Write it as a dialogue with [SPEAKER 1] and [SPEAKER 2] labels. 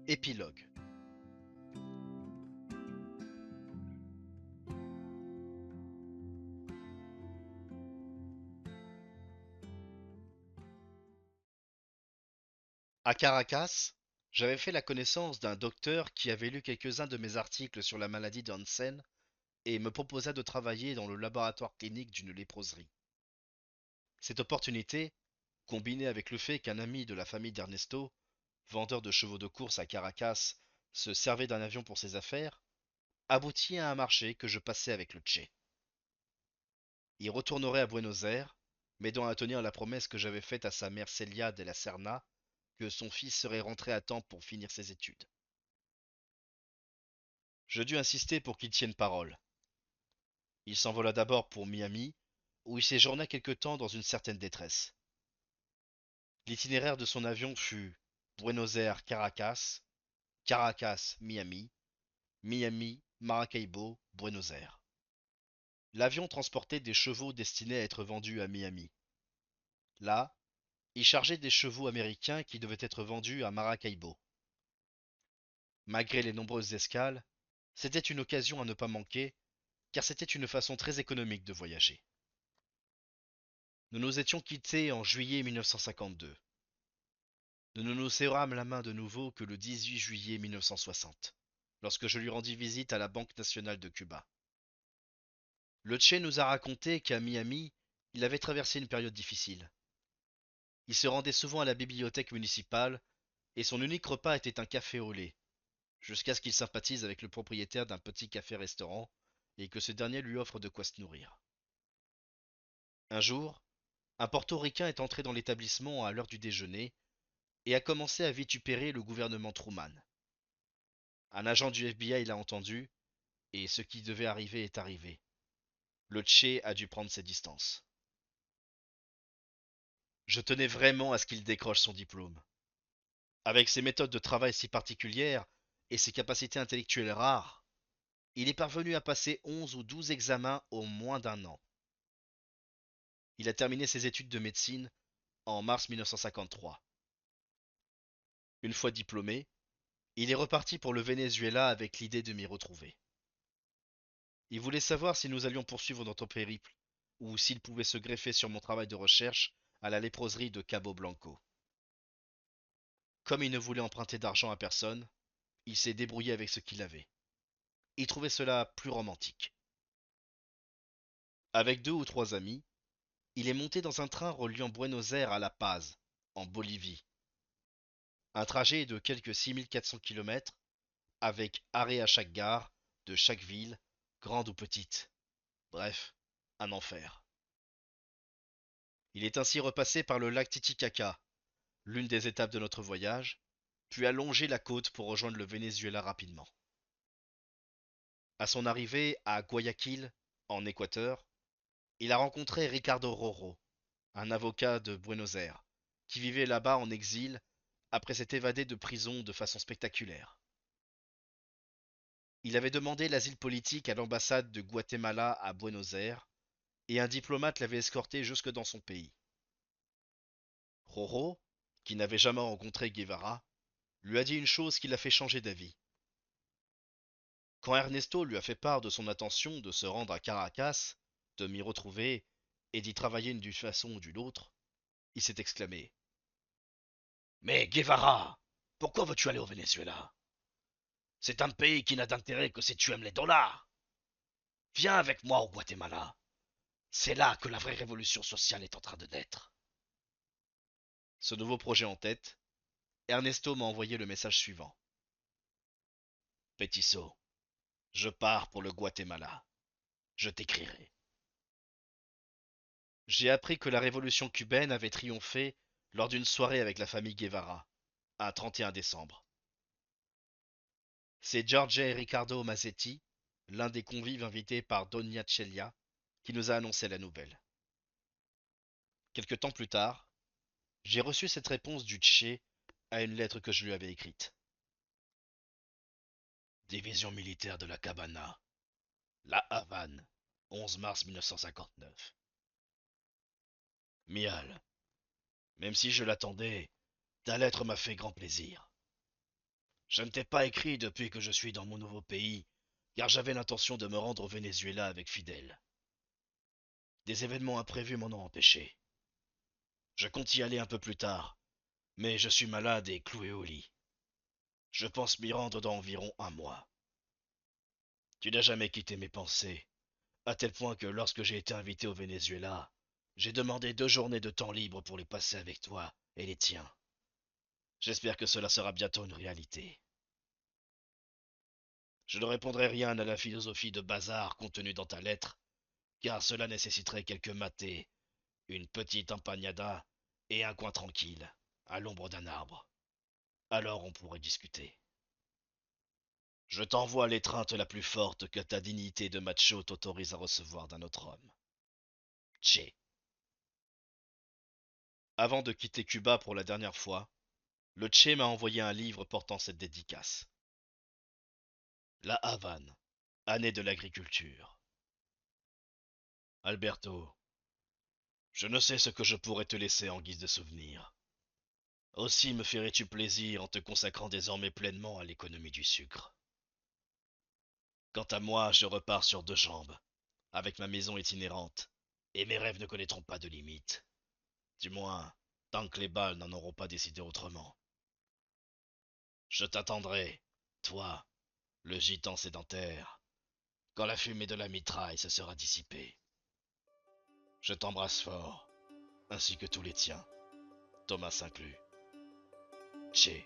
[SPEAKER 1] Épilogue. À Caracas, j'avais fait la connaissance d'un docteur qui avait lu quelques-uns de mes articles sur la maladie d'Hansen et me proposa de travailler dans le laboratoire clinique d'une léproserie. Cette opportunité, combinée avec le fait qu'un ami de la famille d'Ernesto, vendeur de chevaux de course à Caracas, se servait d'un avion pour ses affaires, aboutit à un marché que je passais avec le Tché. Il retournerait à Buenos Aires, m'aidant à tenir la promesse que j'avais faite à sa mère Celia de la Serna, que son fils serait rentré à temps pour finir ses études. Je dus insister pour qu'il tienne parole. Il s'envola d'abord pour Miami, où il séjourna quelque temps dans une certaine détresse. L'itinéraire de son avion fut Buenos Aires-Caracas, Caracas-Miami, Miami-Maracaibo, Buenos Aires. L'avion transportait des chevaux destinés à être vendus à Miami. Là, il chargeait des chevaux américains qui devaient être vendus à Maracaibo. Malgré les nombreuses escales, c'était une occasion à ne pas manquer, car c'était une façon très économique de voyager. Nous nous étions quittés en juillet 1952. Nous ne nous serrâmes la main de nouveau que le 18 juillet 1960, lorsque je lui rendis visite à la Banque nationale de Cuba. Le Tché nous a raconté qu'à Miami, il avait traversé une période difficile. Il se rendait souvent à la bibliothèque municipale et son unique repas était un café au lait, jusqu'à ce qu'il sympathise avec le propriétaire d'un petit café-restaurant et que ce dernier lui offre de quoi se nourrir. Un jour, un portoricain est entré dans l'établissement à l'heure du déjeuner et a commencé à vitupérer le gouvernement Truman. Un agent du FBI l'a entendu, et ce qui devait arriver est arrivé. Le Tché a dû prendre ses distances. Je tenais vraiment à ce qu'il décroche son diplôme. Avec ses méthodes de travail si particulières et ses capacités intellectuelles rares, il est parvenu à passer 11 ou 12 examens en moins d'un an. Il a terminé ses études de médecine en mars 1953. Une fois diplômé, il est reparti pour le Venezuela avec l'idée de m'y retrouver. Il voulait savoir si nous allions poursuivre notre périple, ou s'il pouvait se greffer sur mon travail de recherche à la léproserie de Cabo Blanco. Comme il ne voulait emprunter d'argent à personne, il s'est débrouillé avec ce qu'il avait. Il trouvait cela plus romantique. Avec 2 ou 3 amis, il est monté dans un train reliant Buenos Aires à La Paz, en Bolivie. Un trajet de quelques 6400 km, avec arrêt à chaque gare, de chaque ville, grande ou petite. Bref, un enfer. Il est ainsi repassé par le lac Titicaca, l'une des étapes de notre voyage, puis a longé la côte pour rejoindre le Venezuela rapidement. À son arrivée à Guayaquil, en Équateur, il a rencontré Ricardo Roro, un avocat de Buenos Aires, qui vivait là-bas en exil après s'être évadé de prison de façon spectaculaire. Il avait demandé l'asile politique à l'ambassade de Guatemala à Buenos Aires, et un diplomate l'avait escorté jusque dans son pays. Roro, qui n'avait jamais rencontré Guevara, lui a dit une chose qui l'a fait changer d'avis. Quand Ernesto lui a fait part de son intention de se rendre à Caracas, de m'y retrouver et d'y travailler d'une façon ou d'une autre, il s'est exclamé: Mais Guevara, pourquoi veux-tu aller au Venezuela? C'est un pays qui n'a d'intérêt que si tu aimes les dollars. Viens avec moi au Guatemala. C'est là que la vraie révolution sociale est en train de naître. Ce nouveau projet en tête, Ernesto m'a envoyé le message suivant. Petiso, je pars pour le Guatemala. Je t'écrirai. J'ai appris que la révolution cubaine avait triomphé lors d'une soirée avec la famille Guevara, un 31 décembre. C'est Jorge et Ricardo Mazzetti, l'un des convives invités par Doña Celia, qui nous a annoncé la nouvelle. Quelque temps plus tard, j'ai reçu cette réponse du Tché à une lettre que je lui avais écrite. Division militaire de la Cabana, La Havane, 11 mars 1959. Mial, même si je l'attendais, ta lettre m'a fait grand plaisir. Je ne t'ai pas écrit depuis que je suis dans mon nouveau pays, car j'avais l'intention de me rendre au Venezuela avec Fidel. Des événements imprévus m'en ont empêché. Je compte y aller un peu plus tard, mais je suis malade et cloué au lit. Je pense m'y rendre dans environ un mois. Tu n'as jamais quitté mes pensées, à tel point que lorsque j'ai été invité au Venezuela, j'ai demandé 2 journées de temps libre pour les passer avec toi et les tiens. J'espère que cela sera bientôt une réalité. Je ne répondrai rien à la philosophie de bazar contenue dans ta lettre, car cela nécessiterait quelques matés, une petite empanada et un coin tranquille, à l'ombre d'un arbre. Alors on pourrait discuter. Je t'envoie l'étreinte la plus forte que ta dignité de macho t'autorise à recevoir d'un autre homme. Che. Avant de quitter Cuba pour la dernière fois, le Che m'a envoyé un livre portant cette dédicace. La Havane, année de l'agriculture. Alberto, je ne sais ce que je pourrais te laisser en guise de souvenir. Aussi me ferais-tu plaisir en te consacrant désormais pleinement à l'économie du sucre. Quant à moi, je repars sur 2 jambes, avec ma maison itinérante, et mes rêves ne connaîtront pas de limite. Du moins, tant que les balles n'en auront pas décidé autrement. Je t'attendrai, toi, le gitan sédentaire, quand la fumée de la mitraille se sera dissipée. Je t'embrasse fort, ainsi que tous les tiens, Thomas inclus. Che.